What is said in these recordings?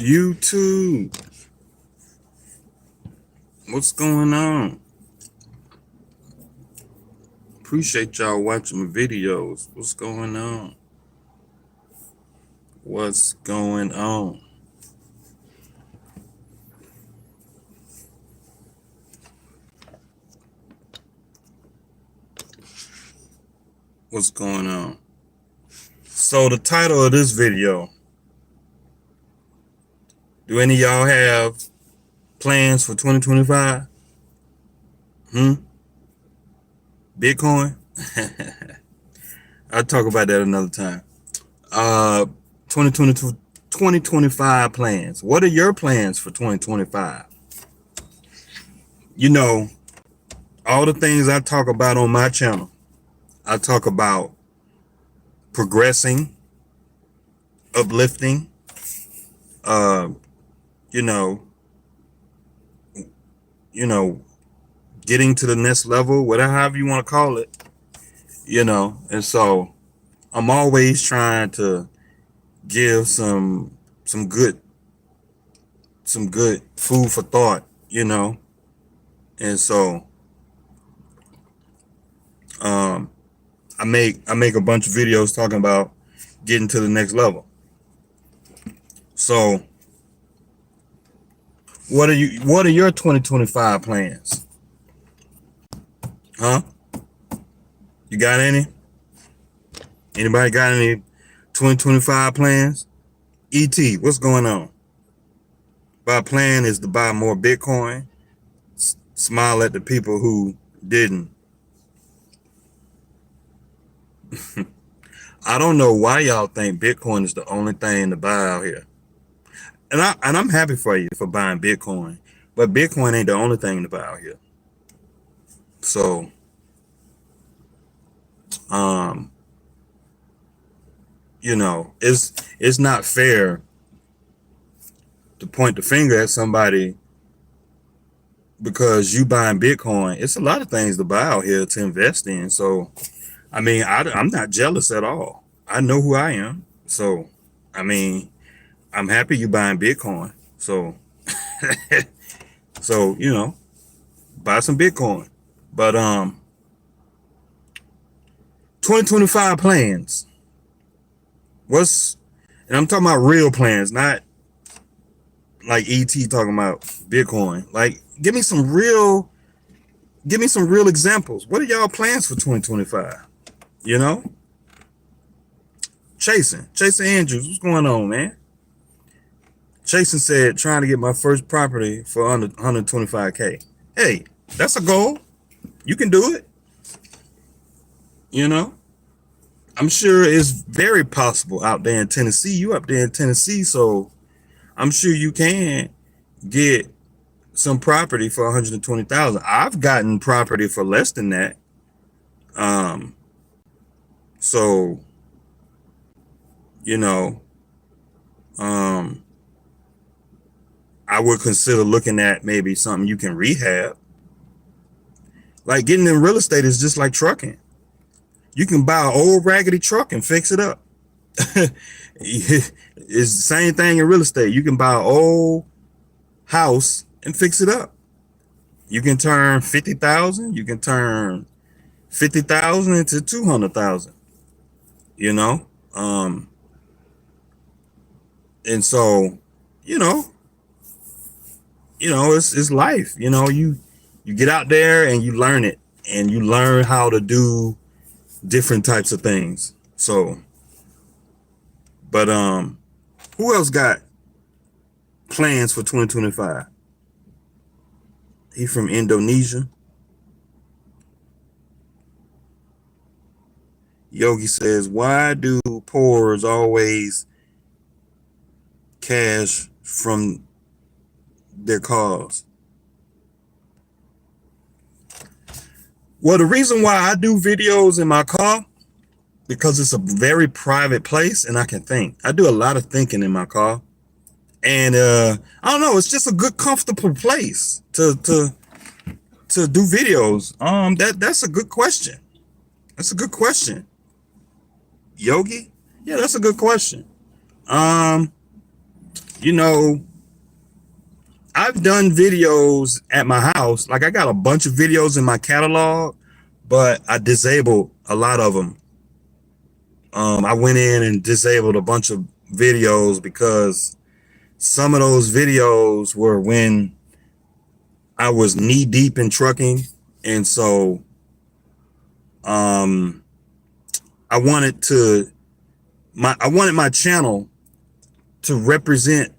YouTube, what's going on? Appreciate y'all watching my videos. What's going on? What's going on? What's going on? So the title of this video, do any of y'all have plans for 2025? Bitcoin? I'll talk about that another time. 2025 plans. What are your plans for 2025? You know, all the things I talk about on my channel, I talk about progressing, uplifting, you know, getting to the next level, whatever however you want to call it, and so I'm always trying to give some good food for thought, and so I make a bunch of videos talking about getting to the next level. So what are your 2025 plans? Huh? You got any? Anybody got any 2025 plans? ET, what's going on? My plan is to buy more Bitcoin, smile at the people who didn't. I don't know why y'all think Bitcoin is the only thing to buy out here. And I'm happy for you for buying Bitcoin, but Bitcoin ain't the only thing to buy out here. So, it's not fair to point the finger at somebody because you buying Bitcoin. It's a lot of things to buy out here to invest in. So, I mean, I'm not jealous at all. I know who I am. So, I mean, I'm happy you buying Bitcoin. So, buy some Bitcoin. But 2025 plans. And I'm talking about real plans, not like ET talking about Bitcoin. Like, give me some real examples. What are y'all plans for 2025? Chasing Andrews, what's going on, man? Chasing said, trying to get my first property for under 125K. Hey, that's a goal. You can do it. I'm sure it's very possible out there in Tennessee. You up there in Tennessee, so I'm sure you can get some property for 120,000. I've gotten property for less than that. So, I would consider looking at maybe something you can rehab. Like, getting in real estate is just like trucking. You can buy an old raggedy truck and fix it up. It's the same thing in real estate. You can buy an old house and fix it up. You can turn 50,000. You can turn 50,000 into 200,000. And so, it's life. You get out there and you learn it, and you learn how to do different types of things. So, but who else got plans for 2025? He from Indonesia. Yogi says, why do poors always cash from their cars? Well, the reason why I do videos in my car, because it's a very private place and I can think. I do a lot of thinking in my car. And I don't know, it's just a good, comfortable place to do videos. That's a good question. That's a good question. Yogi? Yeah, that's a good question. you know, I've done videos at my house. Like I got a bunch of videos in my catalog, but I disabled a lot of them. I went in and disabled a bunch of videos because some of those videos were when I was knee deep in trucking. And so I wanted my channel to represent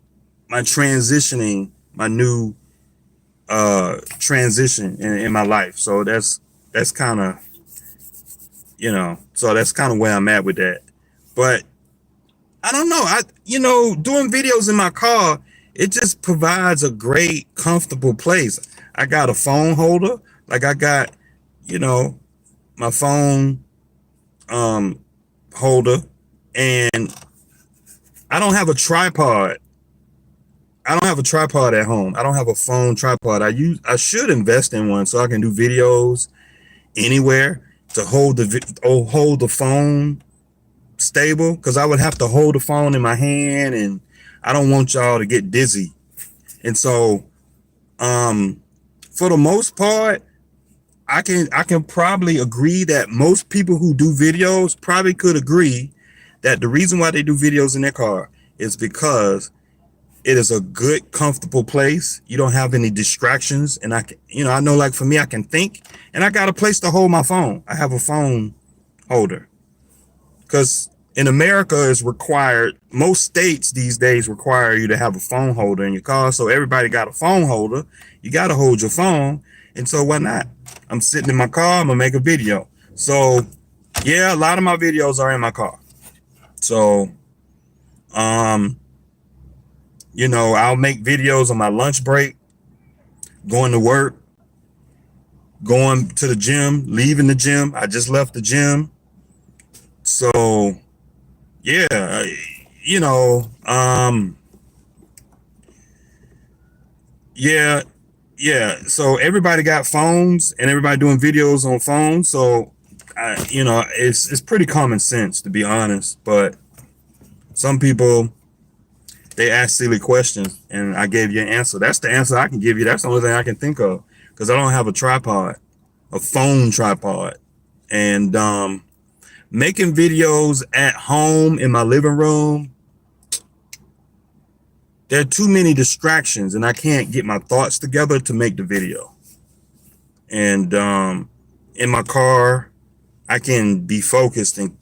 my transitioning, my new transition in my life. So that's kind of, you know, so that's kind of where I'm at with that. But I don't know. Doing videos in my car, it just provides a great, comfortable place. I got a phone holder. Like I got, you know, my phone holder, and I don't have a tripod. I don't have a tripod at home. I don't have a phone tripod. I should invest in one so I can do videos anywhere to hold the phone stable, because I would have to hold the phone in my hand, and I don't want y'all to get dizzy. And so for the most part, I can probably agree that most people who do videos probably could agree that the reason why they do videos in their car is because it is a good, comfortable place. You don't have any distractions. And I know, like for me, I can think, and I got a place to hold my phone. I have a phone holder, because in America it's required. Most states these days require you to have a phone holder in your car. So everybody got a phone holder. You got to hold your phone. And so why not? I'm sitting in my car. I'm gonna make a video. So yeah, a lot of my videos are in my car. So, you know, I'll make videos on my lunch break, going to work, going to the gym, leaving the gym. I just left the gym. So yeah, you know, yeah. So everybody got phones, and everybody doing videos on phones. So, you know, it's pretty common sense, to be honest. But some people, they ask silly questions, and I gave you an answer. That's the answer I can give you. That's the only thing I can think of, because I don't have a tripod, a phone tripod. And making videos at home in my living room, there are too many distractions, and I can't get my thoughts together to make the video. And in my car, I can be focused and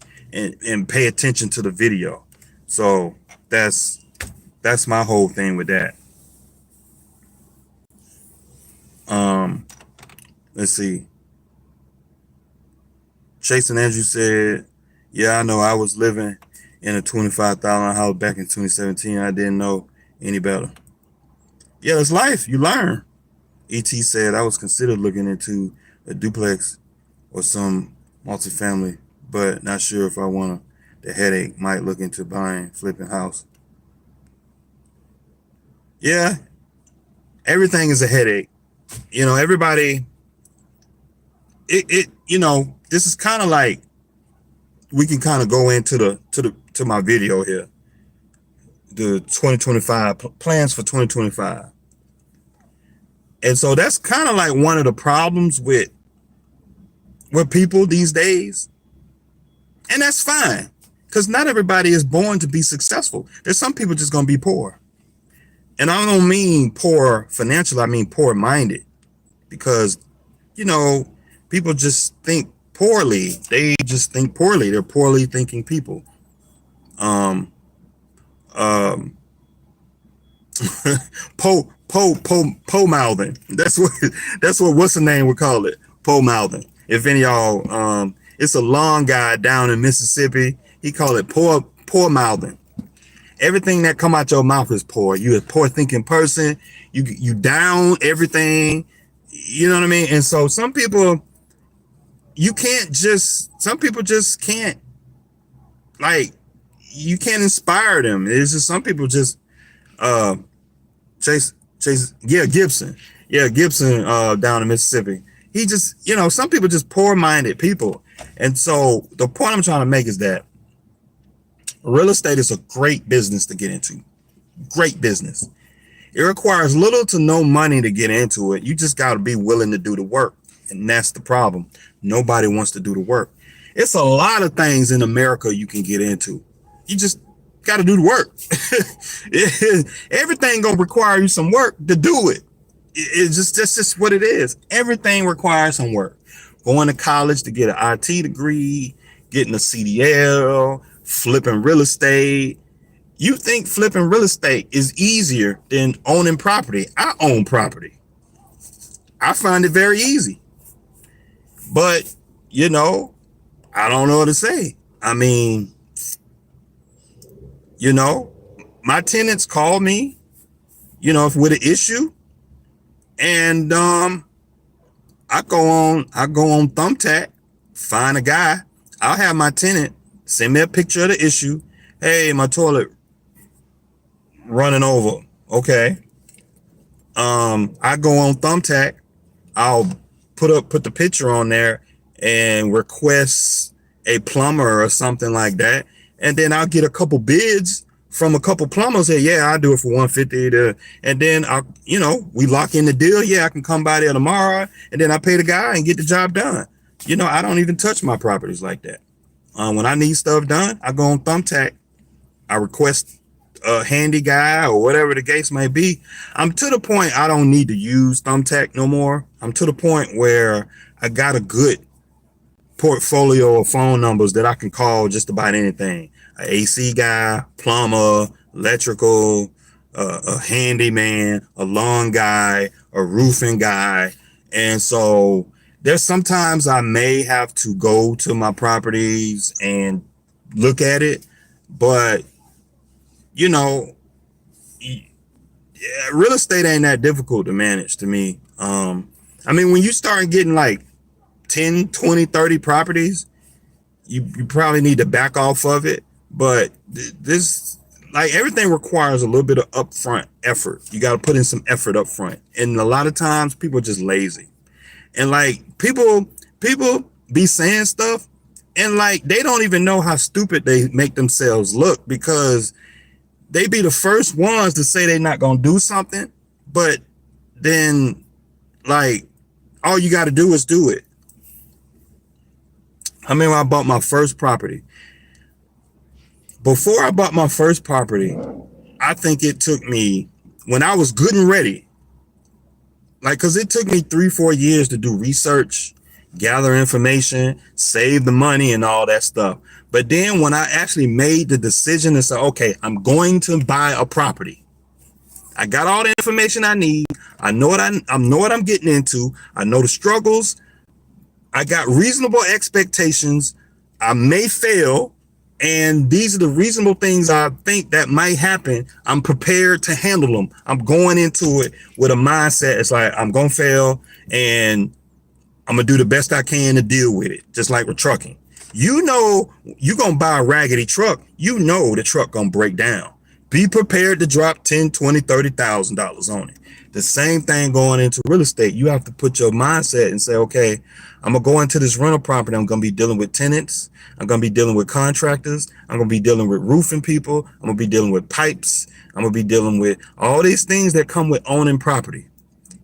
pay attention to the video. So that's my whole thing with that. Let's see. Chase and Andrew said, yeah, I know, I was living in a $25,000 house back in 2017. I didn't know any better. Yeah, it's life. You learn. ET said, I was considered looking into a duplex or some multifamily, but not sure if I want the headache. Might look into buying, flipping house. Yeah, everything is a headache. You know, everybody, you know, this is kind of like, we can kind of go into to my video here. The 2025 plans for 2025. And so that's kind of like one of the problems with people these days. And that's fine, because not everybody is born to be successful. There's some people just going to be poor. And I don't mean poor financially, I mean poor minded, because, you know, people just think poorly. They just think poorly. They're poorly thinking people. Po mouthing. That's what what's the name we call it. Po mouthing. If any of y'all, it's a long guy down in Mississippi. He called it poor mouthing. Everything that come out your mouth is poor. You're a poor thinking person. You down everything. You know what I mean? And so some people just can't, like, you can't inspire them. It's just some people just Chase Gibson down in Mississippi. He just, you know, some people just poor-minded people. And so the point I'm trying to make is that real estate is a great business to get into. Great business. It requires little to no money to get into it. You just got to be willing to do the work. And that's the problem. Nobody wants to do the work. It's a lot of things in America you can get into. You just got to do the work. Everything going to require you some work to do it. It's just, that's just what it is. Everything requires some work. Going to college to get an IT degree, getting a CDL, flipping real estate. You think flipping real estate is easier than owning property? I own property. I find it very easy. But, you know, I don't know what to say. I mean, you know, my tenants call me, you know, with an issue. And I go on Thumbtack, find a guy. I'll have my tenant send me a picture of the issue. Hey, my toilet running over. Okay. I go on Thumbtack. I'll put the picture on there and request a plumber or something like that. And then I'll get a couple bids from a couple plumbers. Say, yeah, I'll do it for 150 and then you know, we lock in the deal. Yeah, I can come by there tomorrow, and then I pay the guy and get the job done. You know, I don't even touch my properties like that. When I need stuff done, I go on Thumbtack. I request a handy guy or whatever the case may be. I'm to the point I don't need to use Thumbtack no more. I'm to the point where I got a good portfolio of phone numbers that I can call just about anything. An AC guy, plumber, electrical, a handyman, a lawn guy, a roofing guy. And so there's sometimes I may have to go to my properties and look at it, but you know, real estate ain't that difficult to manage to me. I mean, when you start getting like 10, 20, 30 properties, you probably need to back off of it. But this, like, everything requires a little bit of upfront effort. You got to put in some effort up front. And a lot of times people are just lazy. And like people be saying stuff and like they don't even know how stupid they make themselves look, because they be the first ones to say they're not going to do something. But then like all you got to do is do it. I mean, when I bought my first property, before I bought my first property, I think it took me, when I was good and ready, like, cause it took me 3-4 years to do research, gather information, save the money and all that stuff. But then when I actually made the decision to say, okay, I'm going to buy a property, I got all the information I need. I know what I'm getting into. I know the struggles. I got reasonable expectations. I may fail, and these are the reasonable things I think that might happen. I'm prepared to handle them. I'm going into it with a mindset. It's like, I'm going to fail and I'm going to do the best I can to deal with it. Just like with trucking. You know, you're going to buy a raggedy truck. You know the truck going to break down. Be prepared to drop $10,000, $20,000, $30,000 on it. The same thing going into real estate. You have to put your mindset and say, okay, I'm going to go into this rental property. I'm going to be dealing with tenants. I'm going to be dealing with contractors. I'm going to be dealing with roofing people. I'm going to be dealing with pipes. I'm going to be dealing with all these things that come with owning property.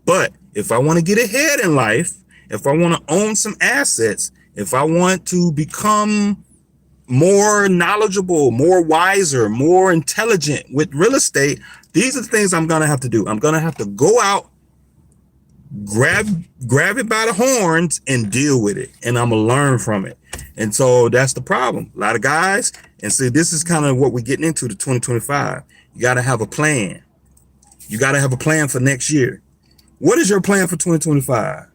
But if I want to get ahead in life, if I want to own some assets, if I want to become more knowledgeable, more wiser, more intelligent with real estate, these are the things I'm going to have to do. I'm going to have to go out, grab it by the horns and deal with it. And I'm going to learn from it. And so that's the problem. A lot of guys, and see, this is kind of what we're getting into, the 2025. You got to have a plan. You got to have a plan for next year. What is your plan for 2025?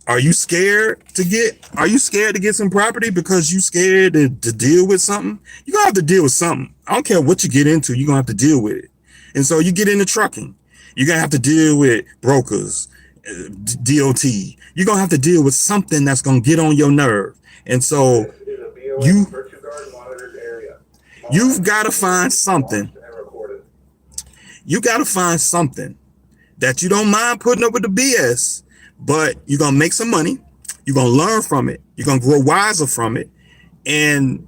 Are you scared to get some property because you scared to deal with something? You're going to have to deal with something. I don't care what you get into, you're going to have to deal with it. And so you get into trucking. You're going to have to deal with brokers, DOT. You're going to have to deal with something that's going to get on your nerve. And so you've got to find something. You got to find something that you don't mind putting up with the BS, but you're going to make some money. You're going to learn from it. You're going to grow wiser from it. And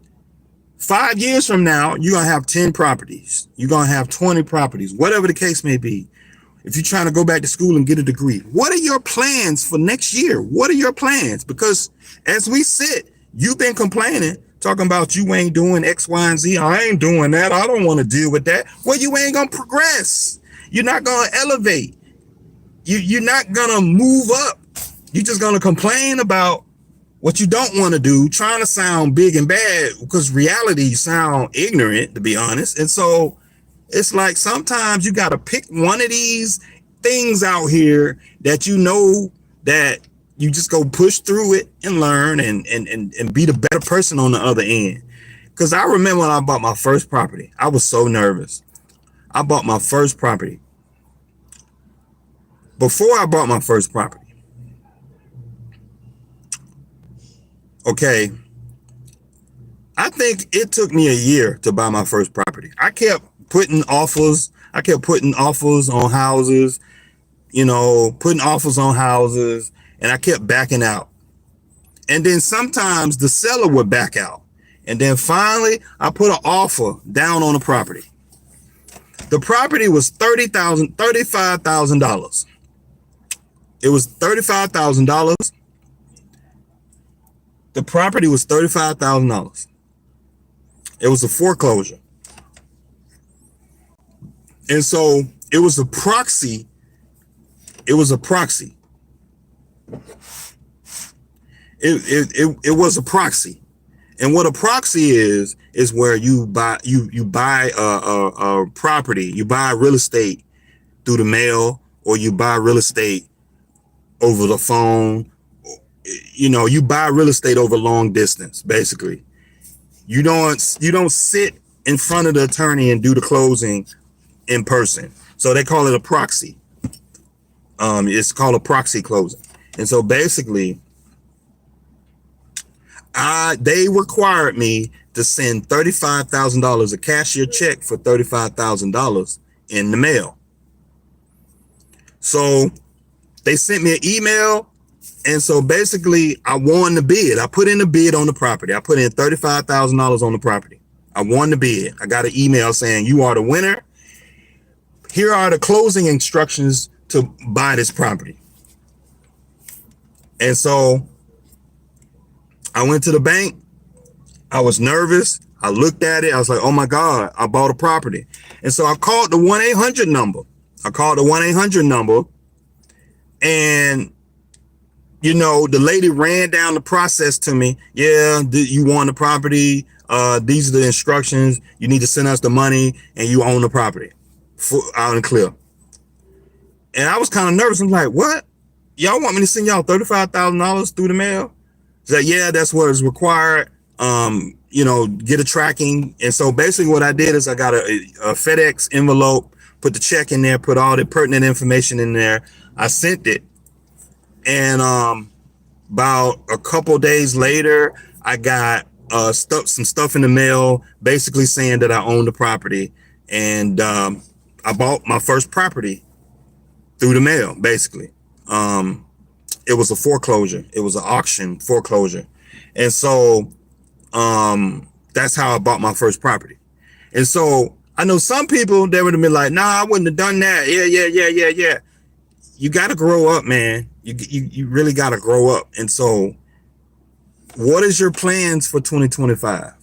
5 years from now, you're going to have 10 properties. You're going to have 20 properties, whatever the case may be. If you're trying to go back to school and get a degree, what are your plans for next year? What are your plans? Because as we sit, you've been complaining, talking about you ain't doing X, Y, and Z. I ain't doing that. I don't want to deal with that. Well, you ain't going to progress. You're not going to elevate. You're not going to move up. You're just going to complain about what you don't want to do, trying to sound big and bad, because reality, you sound ignorant, to be honest. And so it's like sometimes you got to pick one of these things out here that you know that you just go push through it and learn and be the better person on the other end. Because I remember when I bought my first property, I was so nervous. I bought my first property. Before I bought my first property, okay, I think it took me a year to buy my first property. I kept putting offers. I kept putting offers on houses, putting offers on houses, and I kept backing out. And then sometimes the seller would back out. And then finally, I put an offer down on the property. The property was $35,000. It was $35,000. The property was $35,000. It was a foreclosure. And so it was a proxy. It was a proxy. It was a proxy. And what a proxy is where you buy a property, you buy real estate through the mail, or you buy real estate over the phone. You buy real estate over long distance, basically. You don't sit in front of the attorney and do the closing in person. So they call it a proxy. It's called a proxy closing. And so basically, they required me to send $35,000, a cashier check for $35,000 in the mail. So they sent me an email. And so basically I won the bid. I put in a bid on the property. I put in $35,000 on the property. I won the bid. I got an email saying, you are the winner. Here are the closing instructions to buy this property. And so I went to the bank. I was nervous. I looked at it. I was like, oh my God, I bought a property. And so I called the 1-800 number. And the lady ran down the process to me. Yeah, you won the property. These are the instructions. You need to send us the money and you own the property. Out and clear. And I was kind of nervous. I'm like, what? Y'all want me to send y'all $35,000 through the mail? She's like, yeah, that's what is required. Get a tracking. And so basically what I did is I got a FedEx envelope, put the check in there, put all the pertinent information in there. I sent it. And about a couple days later, I got some stuff in the mail, basically saying that I own the property. And I bought my first property through the mail, basically. It was a foreclosure. It was an auction foreclosure. And so that's how I bought my first property. And so I know some people, they would have been like, nah, I wouldn't have done that. Yeah. You got to grow up, man. You really got to grow up. And so what is your plans for 2025?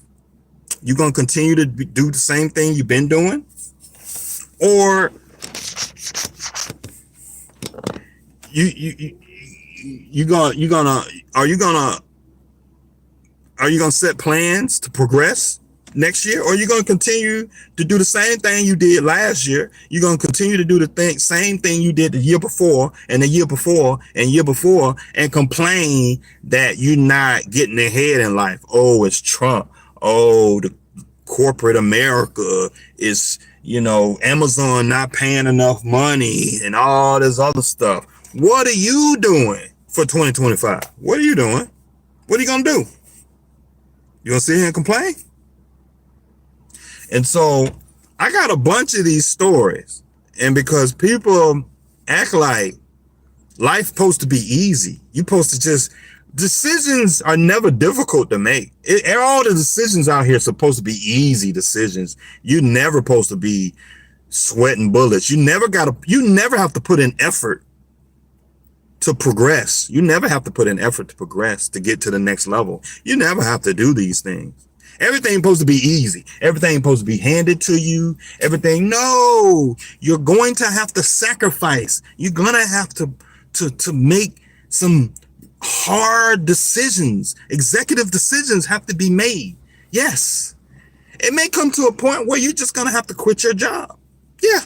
You going to continue to do the same thing you've been doing? Or are you gonna set plans to progress next year, or are you gonna continue to do the same thing you did last year? You're gonna continue to do the same thing you did the year before and the year before and year before, and complain that you're not getting ahead in life. Oh, it's Trump. Oh, the corporate America is, Amazon not paying enough money and all this other stuff. What are you doing for 2025? What are you doing? What are you going to do? You going to sit here and complain? And so I got a bunch of these stories. And because people act like life's supposed to be easy, you're supposed to just Decisions are never difficult to make. All the decisions out here are supposed to be easy decisions. You're never supposed to be sweating bullets. You never have to put in effort to progress. You never have to put in effort to progress, to get to the next level. You never have to do these things. Everything's supposed to be easy. Everything's supposed to be handed to you. No, you're going to have to sacrifice. You're going to have to make some hard decisions. Executive decisions have to be made. Yes. It may come to a point where you're just going to have to quit your job. Yeah.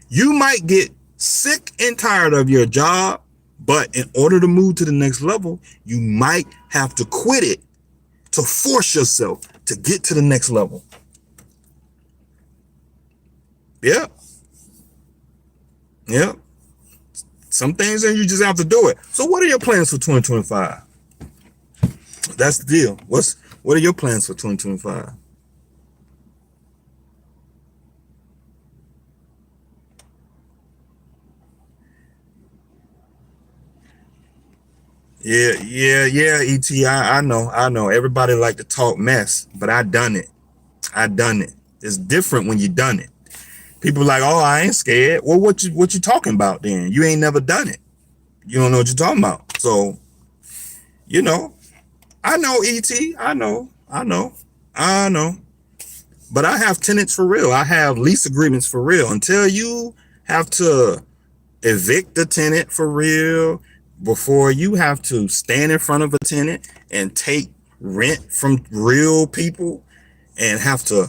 You might get sick and tired of your job, but in order to move to the next level, you might have to quit it to force yourself to get to the next level. Yeah. Yeah. Some things, and you just have to do it. So what are your plans for 2025? That's the deal. What are your plans for 2025? Yeah, ET. I know. Everybody like to talk mess, but I done it. It's different when you done it. People like, oh, I ain't scared. Well, what you talking about then? You ain't never done it. You don't know what you're talking about. So, I know, ET. I know. But I have tenants for real. I have lease agreements for real. Until you have to evict the tenant for real, before you have to stand in front of a tenant and take rent from real people and have to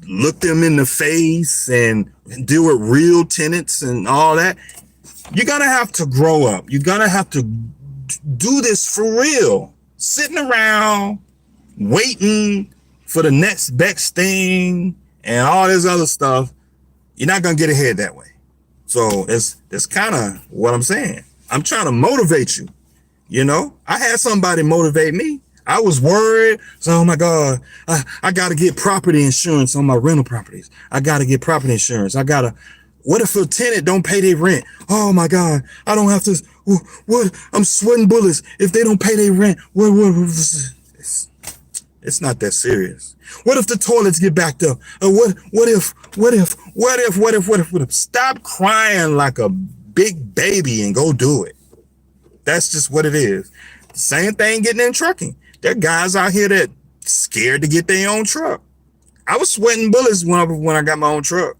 look them in the face and deal with real tenants and all that, you're gonna have to grow up. You're gonna have to do this for real. Sitting around waiting for the next best thing and all this other stuff, you're not gonna get ahead that way. So it's kind of what I'm saying. I'm trying to motivate you. I had somebody motivate me. I was worried. So, oh my God, I got to get property insurance on my rental properties. I got to get property insurance. What if a tenant don't pay their rent? Oh my God, I don't have to, what? I'm sweating bullets if they don't pay their rent. It's not that serious. What if the toilets get backed up? What if? Stop crying like a big baby and go do it. That's just what it is. Same thing getting in trucking. There are guys out here that scared to get their own truck. I was sweating bullets when I got my own truck.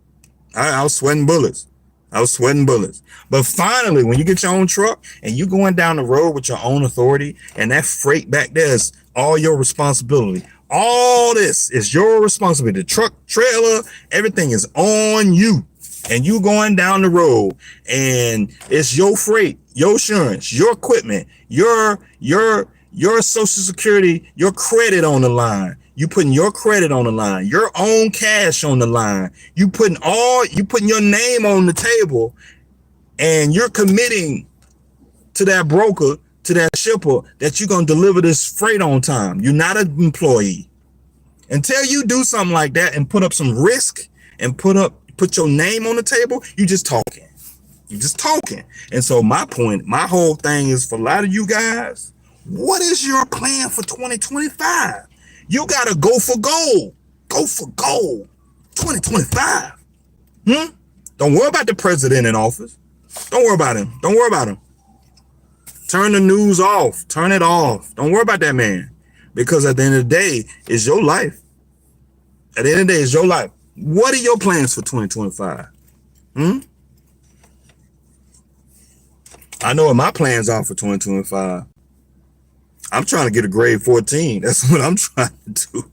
I was sweating bullets. But finally, when you get your own truck and you going down the road with your own authority, and that freight back there is all your responsibility. All this is your responsibility. The truck, trailer, everything is on you. And you going down the road, and it's your freight, your insurance, your equipment, your social security, your credit on the line. You putting your credit on the line, your own cash on the line. You putting your name on the table, and you're committing to that broker, to that shipper, that you're gonna deliver this freight on time. You're not an employee. Until you do something like that and put up some risk and put your name on the table, you just talking. And so my whole thing is, for a lot of you guys, what is your plan for 2025? You got to go for gold. 2025. Don't worry about the president in office. Don't worry about him. Turn the news off. Turn it off. Don't worry about that man. Because at the end of the day, it's your life. What are your plans for 2025? I know what my plans are for 2025. I'm trying to get a grade 14. That's what I'm trying to do.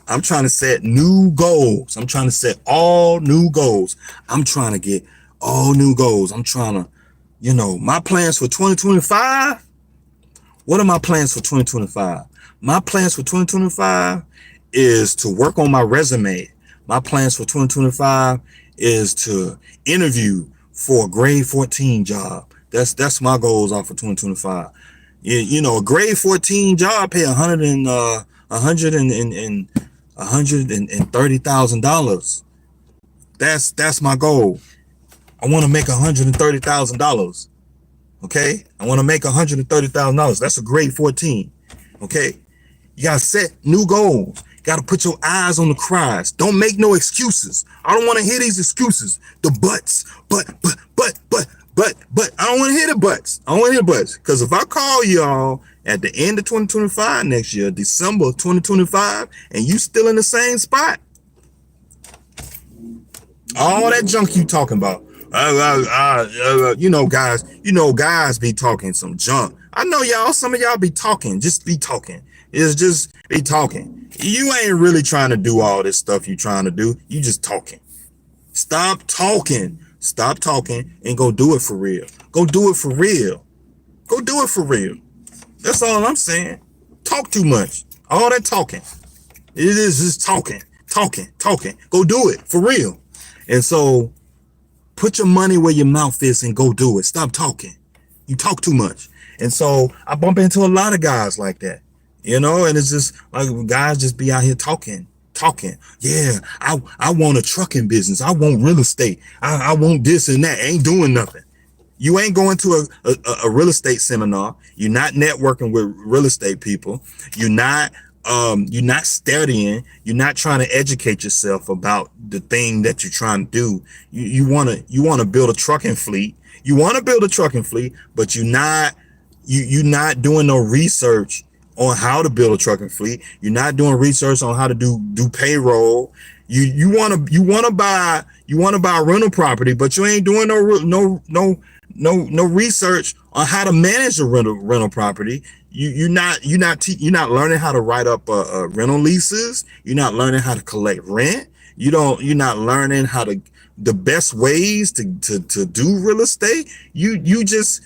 I'm trying to set new goals. I'm trying to set all new goals. I'm trying to get all new goals. I'm trying to, my plans for 2025. What are my plans for 2025? My plans for 2025 is to work on my resume. My plans for 2025 is to interview for a grade 14 job. That's my goals are for 2025. A grade 14 job pay $130,000. That's my goal. I want to make $130,000. Okay, I want to make $130,000. That's a grade 14. Okay, you gotta set new goals. You gotta put your eyes on the prize. Don't make no excuses. I don't want to hear these excuses. The buts, but. I don't want to hear the buts. I don't want to hear the buts. Because if I call y'all at the end of 2025 next year, December 2025, and you still in the same spot, all that junk you talking about, guys be talking some junk. I know y'all, some of y'all be talking, just be talking. It's just be talking. You ain't really trying to do all this stuff you trying to do. You just talking. Stop talking. Stop talking and go do it for real. Go do it for real. Go do it for real. That's all I'm saying. Talk too much. All that talking. It is just talking. Go do it for real. And so put your money where your mouth is and go do it. Stop talking. You talk too much. And so I bump into a lot of guys like that, and it's just like guys just be out here talking. Yeah, I want a trucking business. I want real estate. I want this and that. Ain't doing nothing. You ain't going to a real estate seminar. You're not networking with real estate people. You're not studying. You're not trying to educate yourself about the thing that you're trying to do. You want to build a trucking fleet. You want to build a trucking fleet, but you're not doing no research on how to build a trucking fleet. You're not doing research on how to do payroll. You want to buy rental property, but you ain't doing no research on how to manage a rental property. You're not learning how to write up rental leases. You're not learning how to collect rent. You're not learning how to the best ways to do real estate. You just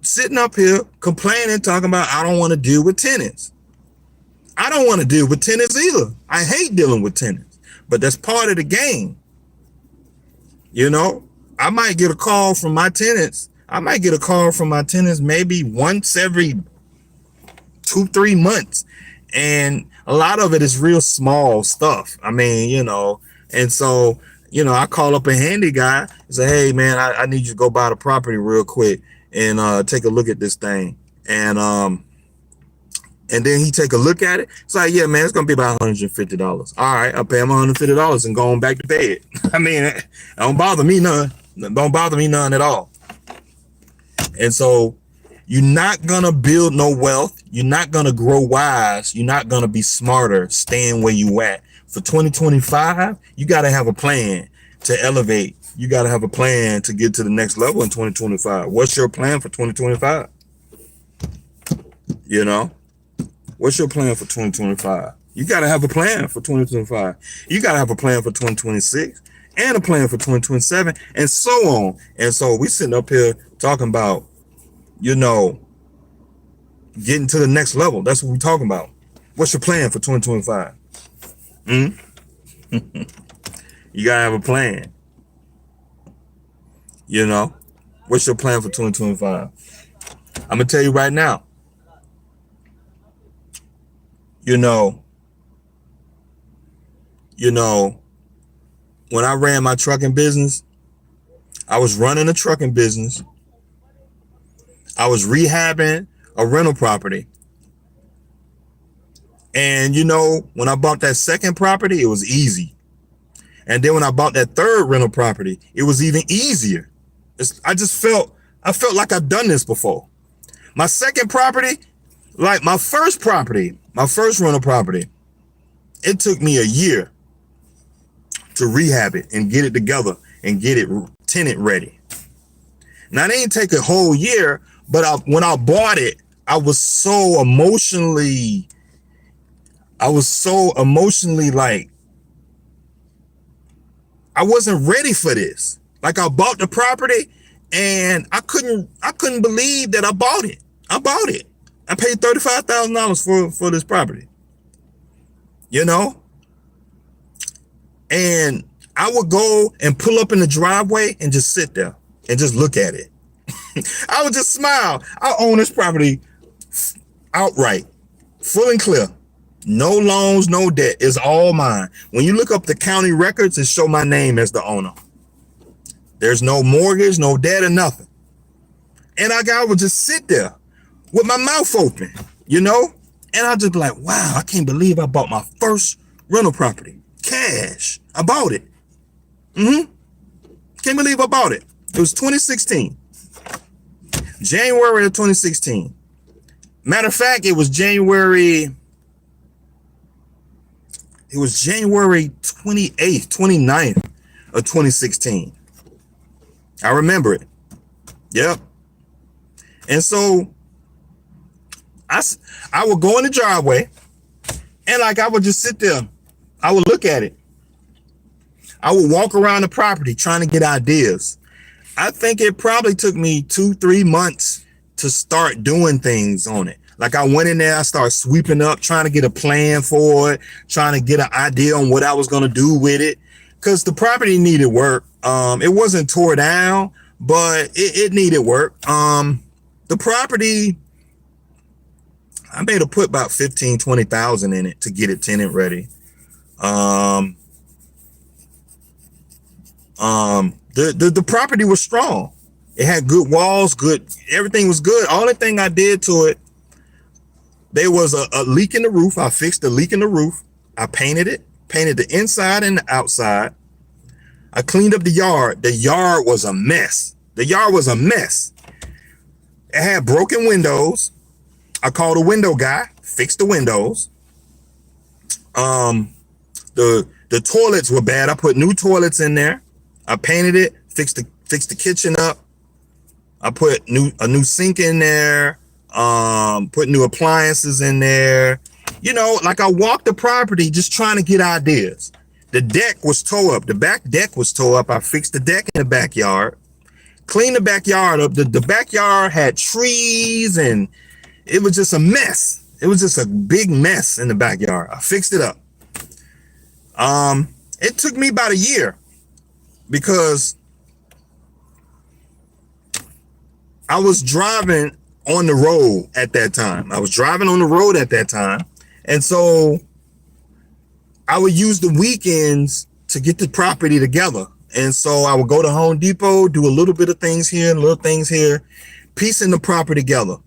sitting up here complaining, talking about I don't want to deal with tenants. I don't want to deal with tenants either. I hate dealing with tenants, but that's part of the game. I might get a call from my tenants. Maybe once every 2-3 months. And a lot of it is real small stuff. And so, I call up a handy guy and say, hey man, I need you to go buy the property real quick and take a look at this thing. And then he take a look at it. It's like, yeah, man, it's gonna be about $150. All right, I'll pay him $150 and go on back to bed. It don't bother me none. Don't bother me none at all. And so you're not gonna build no wealth. You're not gonna grow wise. You're not gonna be smarter staying where you at. For 2025, you gotta have a plan to elevate. You gotta have a plan to get to the next level in 2025. What's your plan for 2025? What's your plan for 2025? You got to have a plan for 2025. You got to have a plan for 2026 and a plan for 2027 and so on. And so we sitting up here talking about, getting to the next level. That's what we're talking about. What's your plan for 2025? You got to have a plan. What's your plan for 2025? I'm going to tell you right now. When I ran my trucking business, I was running a trucking business. I was rehabbing a rental property. And when I bought that second property, it was easy. And then when I bought that third rental property, it was even easier. I felt like I've done this before. My second property, like my first rental property, it took me a year to rehab it and get it together and get it tenant ready. Now, it didn't take a whole year, but when I bought it, I was so emotionally like, I wasn't ready for this. Like, I bought the property and I couldn't believe that I bought it. I paid $35,000 for this property, and I would go and pull up in the driveway and just sit there and just look at it. I would just smile. I own this property outright, full and clear. No loans, no debt. It's all mine. When you look up the county records, it show my name as the owner. There's no mortgage, no debt or nothing. And I would just sit there with my mouth open, you know? And I'd just be like, wow, I can't believe I bought my first rental property. Cash. I bought it. Can't believe I bought it. It was 2016. January of 2016. Matter of fact, it was January 28th, 29th of 2016. I remember it. Yep. And so I would go in the driveway and like I would just sit there. I would look at it. I would walk around the property trying to get ideas. I think it probably took me 2-3 months to start doing things on it. Like I went in there, I started sweeping up, trying to get a plan for it, trying to get an idea on what I was going to do with it. Because the property needed work. It wasn't tore down, but it needed work. The property, I made a put about 15,000-20,000 in it to get it tenant ready. The property was strong. It had good walls, good, everything was good. Only thing I did to it, there was a leak in the roof. I fixed the leak in the roof. I painted it, painted the inside and the outside. I cleaned up the yard. The yard was a mess. The yard was a mess. It had broken windows. I called a window guy, fixed the windows. The toilets were bad. I put new toilets in there. I painted it, fixed the kitchen up. I put a new sink in there, put new appliances in there. You know, like I walked the property just trying to get ideas. The deck was tore up. The back deck was tore up. I fixed the deck in the backyard, cleaned the backyard up. The backyard had trees and it was just a mess. It was just a big mess in the backyard. I fixed it up. It took me about a year because I was driving on the road at that time. And so I would use the weekends to get the property together. And so I would go to Home Depot, do a little bit of things here and little things here, piecing the property together.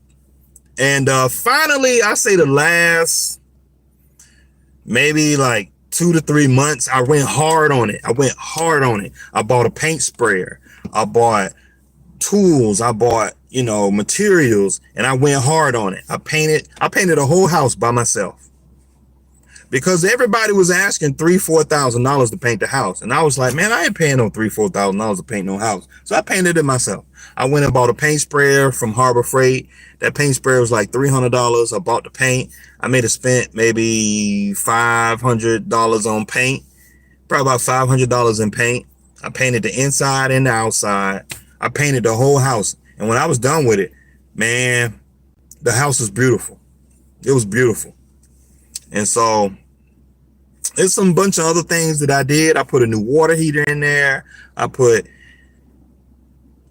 And finally, I say the last maybe like 2 to 3 months, I went hard on it. I bought a paint sprayer. I bought tools. I bought, materials, and I went hard on it. I painted a whole house by myself because everybody was asking $3,000-$4,000 to paint the house. And I was like, man, I ain't paying no $3,000-$4,000 to paint no house. So I painted it myself. I went and bought a paint sprayer from Harbor Freight. That paint sprayer was like $300. I bought the paint. I may have spent maybe $500 on paint, probably about $500 in paint. I painted the inside and the outside. I painted the whole house. And when I was done with it, man, the house was beautiful. It was beautiful. And so there's some bunch of other things that I did. I put a new water heater in there. I put,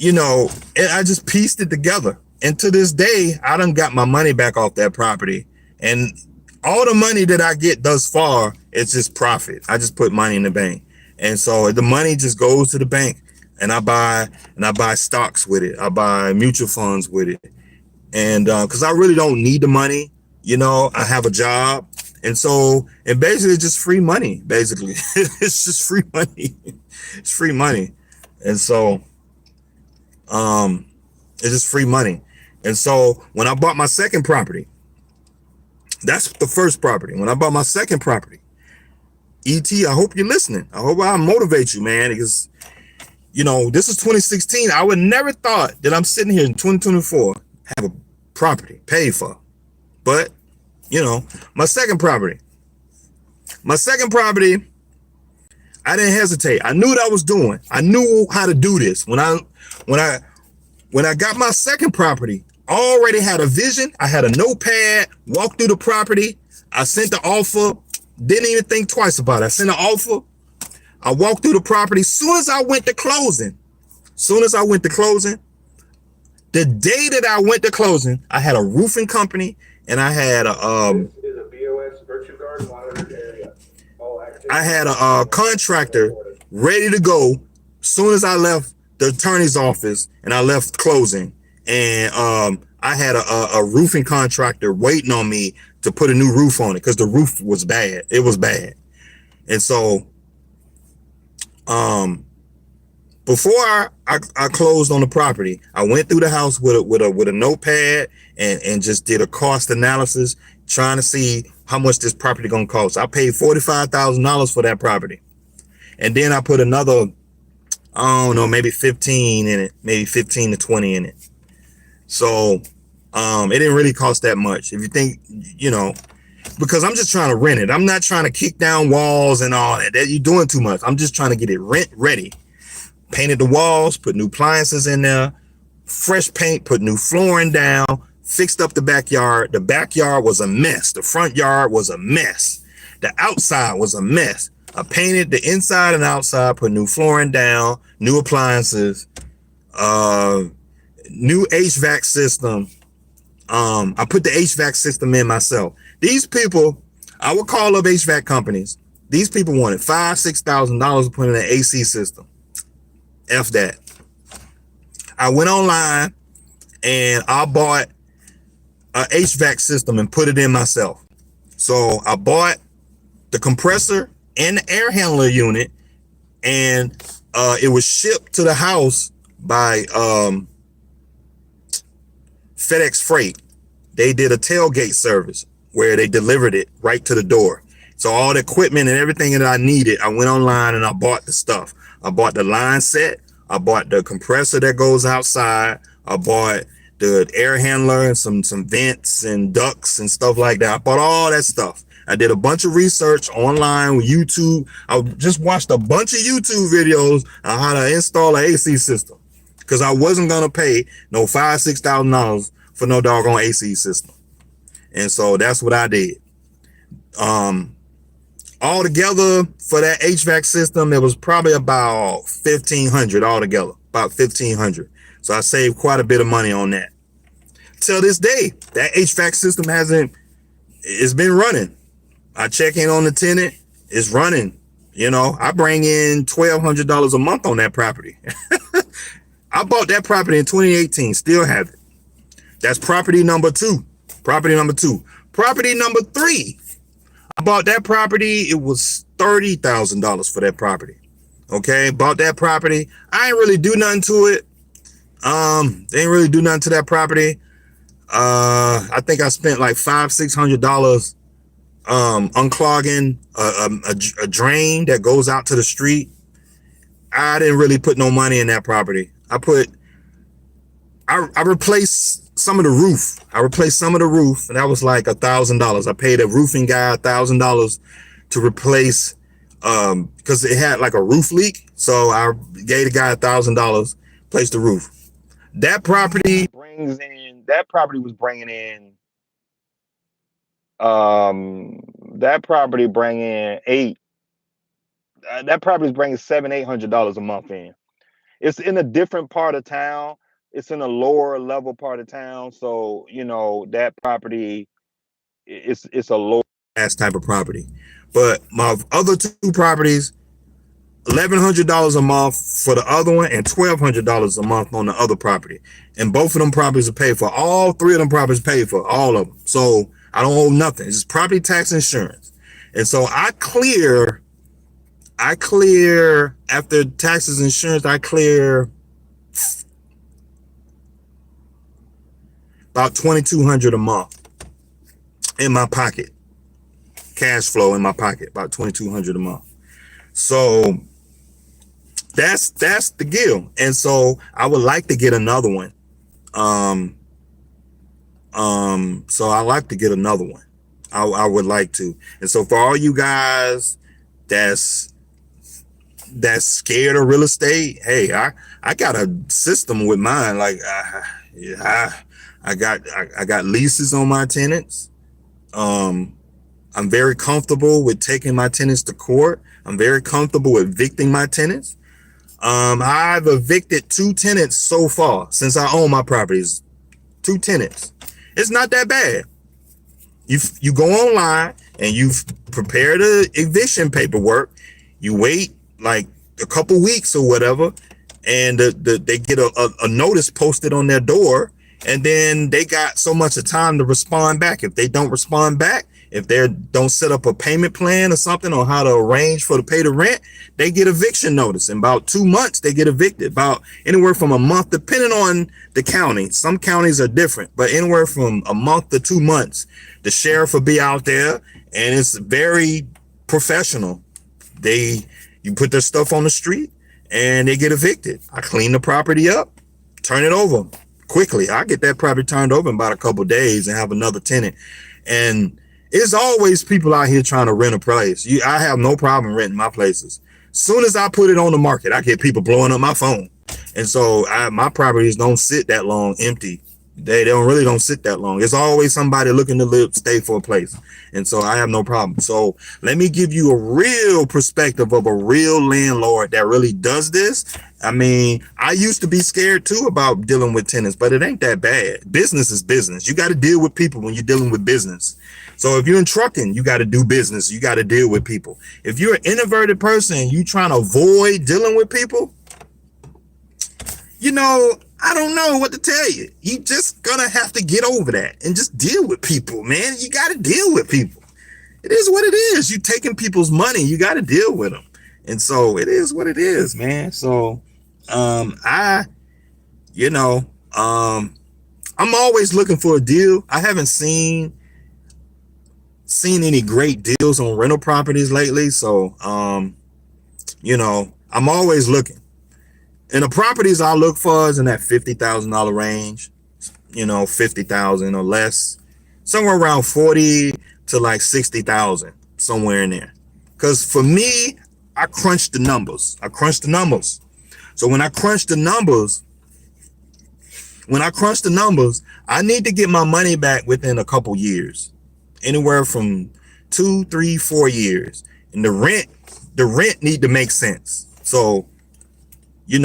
and I just pieced it together. And to this day, I done got my money back off that property. And all the money that I get thus far, it's just profit. I just put money in the bank. And so the money just goes to the bank. And I buy stocks with it. I buy mutual funds with it. And because I really don't need the money, I have a job. And so it basically it's just free money, basically. It's just free money. It's free money. And so it's just free money. And so when I bought my second property, that's the first property. When I bought my second property, E.T., I hope you're listening. I hope I motivate you, man, because this is 2016. I would never thought that I'm sitting here in 2024, have a property paid for. But, my second property, I didn't hesitate. I knew what I was doing. I knew how to do this. When I got my second property, I already had a vision. I had a notepad, walked through the property. I sent the offer, didn't even think twice about it. I sent an offer. I walked through the property. Soon as I went to closing, the day that I went to closing, I had a roofing company and I had a contractor ready to go. Soon as I left the attorney's office and I left closing, and I had a roofing contractor waiting on me to put a new roof on it because the roof was bad. It was bad. And so before I closed on the property, I went through the house with a notepad and just did a cost analysis, trying to see how much this property gonna cost. I paid $45,000 for that property, and then I put another, I don't know, maybe 15 in it, maybe 15 to 20 in it. So it didn't really cost that much. If you think, you know, because I'm just trying to rent it. I'm not trying to kick down walls and all that. You're doing too much. I'm just trying to get it rent ready. Painted the walls, put new appliances in there, fresh paint, put new flooring down, fixed up the backyard. The backyard was a mess. The front yard was a mess. The outside was a mess. I painted the inside and outside, put new flooring down, new appliances, new HVAC system. I put the HVAC system in myself. These people, I would call up HVAC companies. These people wanted $5,000–$6,000 to put in an AC system. F that. I went online and I bought a HVAC system and put it in myself. So I bought the compressor and the air handler unit, and it was shipped to the house by FedEx Freight. They did a tailgate service where they delivered it right to the door. So all the equipment and everything that I needed, I went online and I bought the stuff. I bought the line set. I bought the compressor that goes outside. I bought the air handler and some vents and ducts and stuff like that. I bought all that stuff. I did a bunch of research online with YouTube. I just watched a bunch of YouTube videos on how to install an AC system, because I wasn't going to pay no $5,000–$6,000 for no doggone AC system. And so that's what I did. All together for that HVAC system, it was probably about $1,500 altogether, about $1,500. So I saved quite a bit of money on that. Till this day, that HVAC system it's been running. I check in on the tenant, it's running. You know, I bring in $1,200 a month on that property. I bought that property in 2018, still have it. That's property number two. Property number two. Property number three. I bought that property. It was $30,000 for that property. Okay, bought that property. I ain't really do nothing to it. They ain't really do nothing to that property. I think I spent like $500–$600 unclogging a drain that goes out to the street. I didn't really put no money in that property. I replaced some of the roof. And that was like $1,000. I paid a roofing guy $1,000 to replace, because it had like a roof leak. So I gave the guy $1,000, replace the roof. That property was bringing in, that property is bringing $700–$800 a month in. It's in a different part of town. It's in a lower level part of town. So, you know, that property, it's a low ass type of property. But my other two properties, $1,100 a month for the other one and $1,200 a month on the other property. And both of them properties are paid for. All three of them properties paid for, all of them. So I don't owe nothing. It's just property tax insurance. And so I clear after taxes, insurance, I clear about $2,200 a month in my pocket. Cash flow in my pocket, about $2,200 a month. So that's the deal. And so I would like to get another one. So I like to get another one. I would like to. And so for all you guys that's scared of real estate, hey, I got a system with mine. Like I got leases on my tenants. I'm very comfortable with taking my tenants to court. I'm very comfortable with evicting my tenants. I've evicted 2 tenants so far since I own my properties. 2 tenants. It's not that bad. You go online and you've prepared the eviction paperwork. You wait like a couple weeks or whatever, and they get a notice posted on their door, And then they got so much of time to respond back. If they don't respond back, if they don't set up a payment plan or something on how to arrange for to pay the rent, they get eviction notice. In about 2 months, they get evicted. About anywhere from a month, depending on the county. Some counties are different, but anywhere from a month to 2 months, the sheriff will be out there, and it's very professional. You put their stuff on the street and they get evicted. I clean the property up, turn it over quickly. I get that property turned over in about a couple of days and have another tenant. And it's always people out here trying to rent a place. I have no problem renting my places. Soon as I put it on the market, I get people blowing up my phone. And so my properties don't sit that long empty. They don't sit that long. There's always somebody looking to stay for a place. And so I have no problem. So let me give you a real perspective of a real landlord that really does this. I mean, I used to be scared too about dealing with tenants, but it ain't that bad. Business is business. You got to deal with people when you're dealing with business. So if you're in trucking, you got to do business. You got to deal with people. If you're an introverted person, you trying to avoid dealing with people, I don't know what to tell you. You just gonna have to get over that and just deal with people, man. You got to deal with people. It is what it is. You taking people's money. You got to deal with them. And so it is what it is, man. So, I'm always looking for a deal. I haven't seen any great deals on rental properties lately. So, I'm always looking. And the properties I look for is in that $50,000 range, 50,000 or less, somewhere around 40 to like 60,000, somewhere in there. Because for me, I crunch the numbers. So when I crunch the numbers, I need to get my money back within a couple years, anywhere from 2, 3, 4 years. And the rent need to make sense. So, it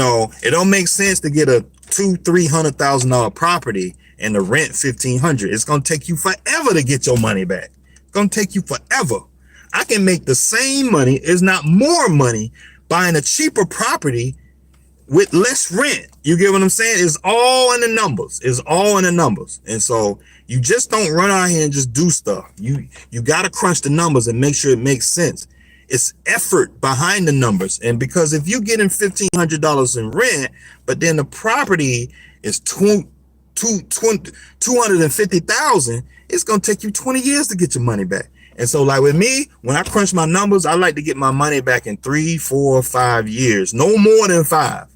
don't make sense to get a $200,000-$300,000 property and the rent $1,500. It's gonna take you forever to get your money back. It's gonna take you forever. I can make the same money, if not more money, buying a cheaper property with less rent. You get what I'm saying? It's all in the numbers. And so you just don't run out here and just do stuff. You got to crunch the numbers and make sure it makes sense. It's effort behind the numbers. And because if you're getting $1,500 in rent, but then the property is $250,000, it's going to take you 20 years to get your money back. And so like with me, when I crunch my numbers, I like to get my money back in 3, 4, 5 years, no more than 5.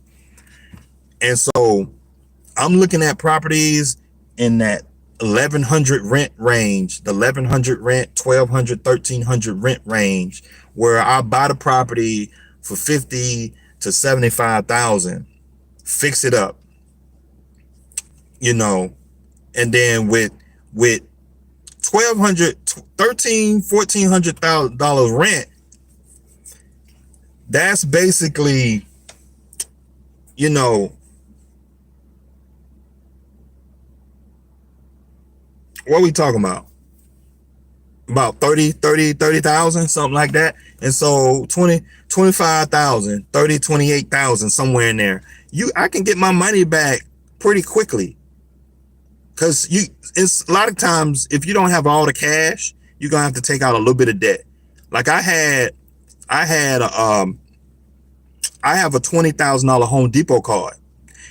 And so I'm looking at properties in that 1,100 rent range, the 1,100 rent, 1,200, 1,300 rent range, where I buy the property for 50 to 75,000, fix it up, and then with $1,200, $1,400 rent, that's basically, what are we talking about? About 30,000, something like that. And so 25,000, 28,000, somewhere in there. I can get my money back pretty quickly. Cause it's a lot of times, if you don't have all the cash, you're gonna have to take out a little bit of debt. Like I have a $20,000 Home Depot card.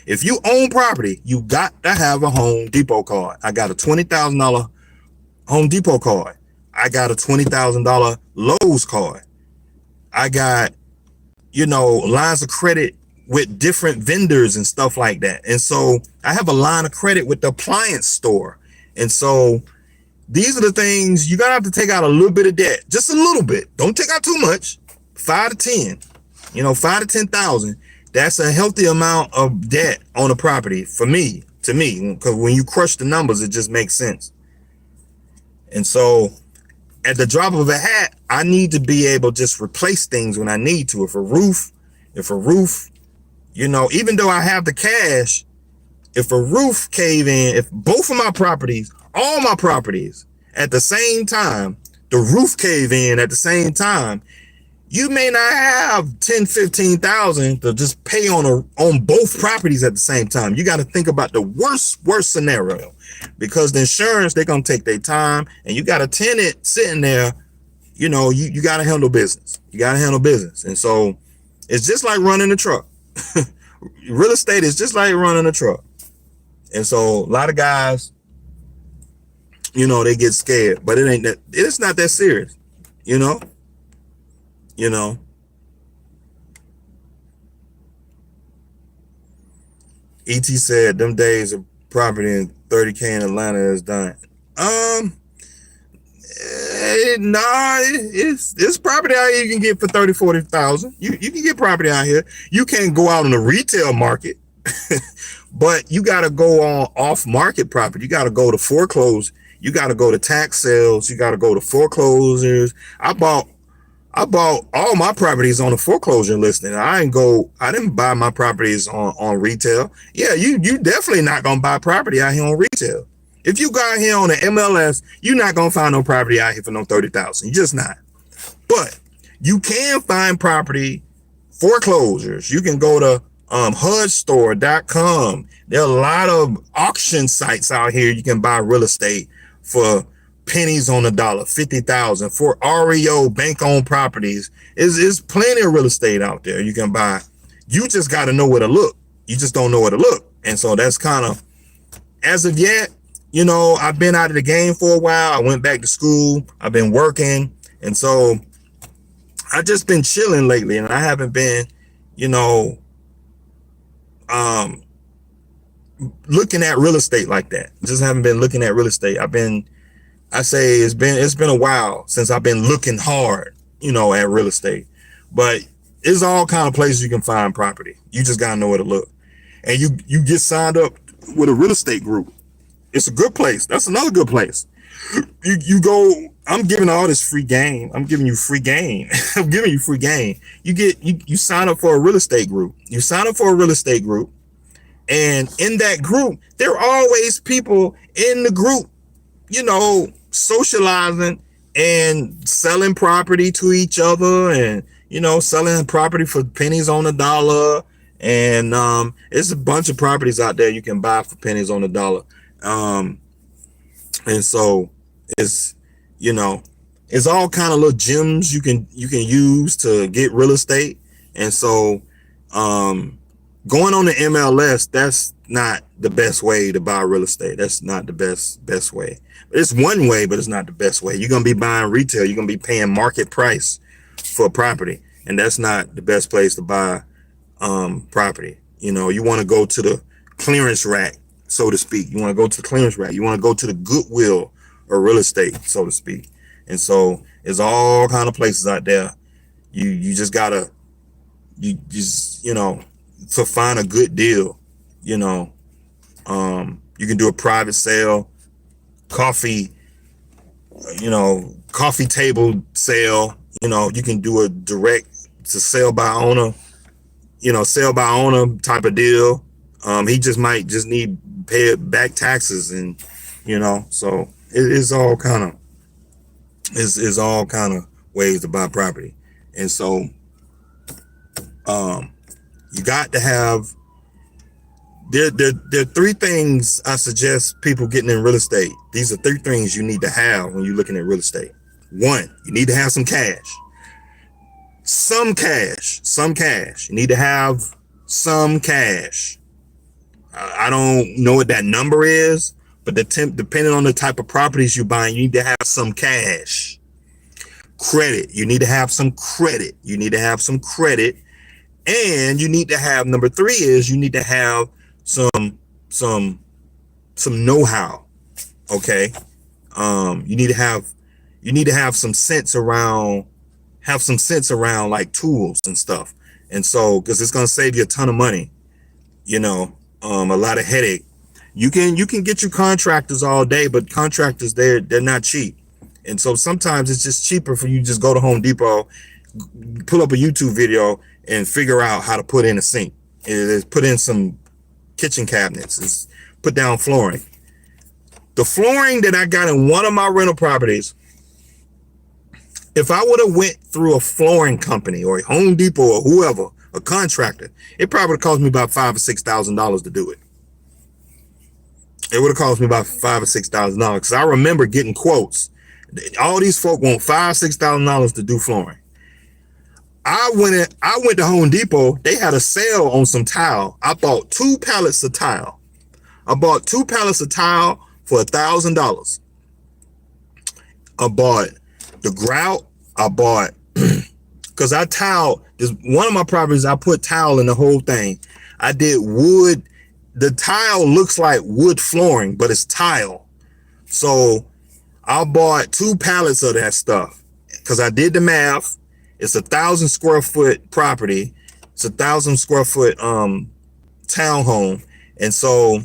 If you own property, you got to have a Home Depot card. I got a $20,000 Home Depot card. I got a $20,000 Lowe's card. I got, lines of credit with different vendors and stuff like that. And so I have a line of credit with the appliance store. And so these are the things you're going to have to take out a little bit of debt, just a little bit. Don't take out too much, 5 to 10, 5 to 10,000. That's a healthy amount of debt on a property to me, because when you crush the numbers, it just makes sense. And so at the drop of a hat, I need to be able to just replace things when I need to. If a roof, even though I have the cash, if a roof cave in, if both of my properties, all my properties at the same time, the roof cave in at the same time, You may not have 10, 15,000 to just pay on both properties at the same time. You got to think about the worst scenario, because the insurance, they're going to take their time, and you got a tenant sitting there. You know, you got to handle business. You got to handle business. And so it's just like running a truck. Real estate is just like running a truck. And so a lot of guys, you know, they get scared, but it's not that serious, you know. ET said them days of property in 30K in Atlanta is done. It's property out here you can get for 30, 40,000. You can get property out here. You can't go out in the retail market, but you got to go on off market property. You got to go to foreclose. You got to go to tax sales. You got to go to foreclosures. I bought all my properties on the foreclosure listing. I didn't buy my properties on retail. Yeah, you definitely not gonna buy property out here on retail. If you go out here on the MLS, you're not gonna find no property out here for no 30,000. You're just not. But you can find property foreclosures. You can go to HUDstore.com. There are a lot of auction sites out here. You can buy real estate for pennies on the dollar, 50,000 for REO, bank-owned properties. Is plenty of real estate out there you can buy. You just got to know where to look. You just don't know where to look. And so that's kind of, as of yet, you know, I've been out of the game for a while. I went back to school. I've been working. And so I just been chilling lately, and I haven't been, you know, looking at real estate like that. Just haven't been looking at real estate. I say it's been a while since I've been looking hard, you know, at real estate. But it's all kind of places you can find property. You just gotta know where to look. And you get signed up with a real estate group. It's a good place. That's another good place. You go, I'm giving all this free game. I'm giving you free game. I'm giving you free game. You sign up for a real estate group. You sign up for a real estate group. And in that group, there are always people in the group, you know, socializing and selling property to each other, and, you know, selling property for pennies on the dollar. And it's a bunch of properties out there you can buy for pennies on the dollar. And so it's, you know, it's all kind of little gems you can use to get real estate. And so going on the MLS, that's not the best way to buy real estate. That's not the best way. It's one way, but it's not the best way. You're going to be buying retail. You're going to be paying market price for property. And that's not the best place to buy property. You know, you want to go to the clearance rack, so to speak. You want to go to the clearance rack. You want to go to the Goodwill of real estate, so to speak. And so there's all kind of places out there. You just gotta, you know, to find a good deal, you know, you can do a private sale, coffee table sale. You know, you can do a direct to sell by owner, you know, sell by owner type of deal. He just might need pay back taxes, and, you know, so it's all kind of, is all kind of ways to buy property. And so you got to have, there are three things I suggest people getting in real estate. These are three things you need to have when you're looking at real estate. One, you need to have some cash. Some cash. You need to have some cash. I don't know what that number is, but depending on the type of properties you're buying, you need to have some cash. Credit. You need to have some credit. You need to have some credit. And you need to have, number three is you need to have some know-how. Okay. You need to have some sense around, like tools and stuff. And so, because it's going to save you a ton of money, you know, a lot of headache. You can get your contractors all day, but contractors, they're not cheap. And so sometimes it's just cheaper for you to just go to Home Depot, pull up a YouTube video, and figure out how to put in a sink. Is put in some kitchen cabinets. Is put down flooring. The flooring that I got in one of my rental properties, If I would have went through a flooring company or a Home Depot or whoever, a contractor, it probably would have cost me about $5,000 or $6,000 to do it. It would have cost me about $5,000 or $6,000 because I remember getting quotes. All these folk want $5,000 or $6,000 to do flooring. I went to Home Depot. They had a sale on some tile. I bought 2 pallets of tile. I bought 2 pallets of tile for $1,000. I bought the grout. I bought, because I tiled, this one of my properties, I put tile in the whole thing. I did wood. The tile looks like wood flooring, but it's tile. So I bought 2 pallets of that stuff because I did the math. It's 1,000 square foot property. It's 1,000 square foot townhome. And so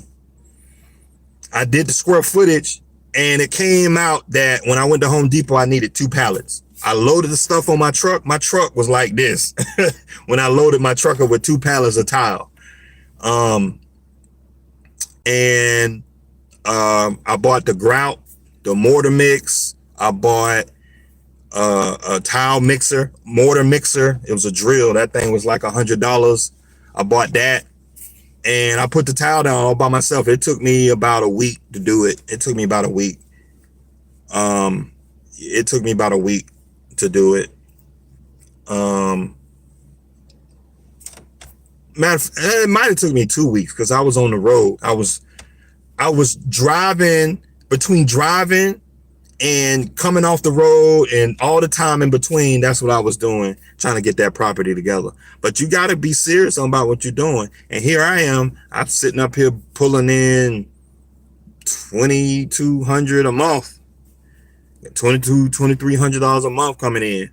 I did the square footage, and it came out that when I went to Home Depot, I needed 2 pallets. I loaded the stuff on my truck. My truck was like this when I loaded my truck up with 2 pallets of tile. And I bought the grout, the mortar mix. I bought a tile mixer, mortar mixer. It was a drill. That thing was like $100. I bought that, and I put the tile down all by myself. It took me about a week to do it. It took me about a week. It took me about a week to do it. It might have took me 2 weeks because I was on the road. I was driving, between driving and coming off the road, and all the time in between. That's what I was doing, trying to get that property together. But you got to be serious about what you're doing. And here I am. I'm sitting up here pulling in $2,200 a month, $2,300 a month coming in,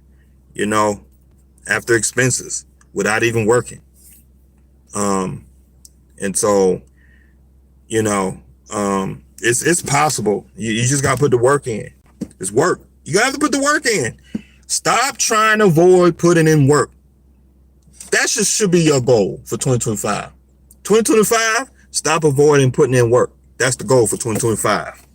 you know, after expenses, without even working. And so, you know, it's possible. You just got to put the work in. It's work. You got to put the work in. Stop trying to avoid putting in work. That should be your goal for 2025. 2025, stop avoiding putting in work. That's the goal for 2025.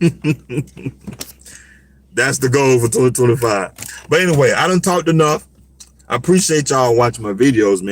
That's the goal for 2025. But anyway, I done talked enough. I appreciate y'all watching my videos, man.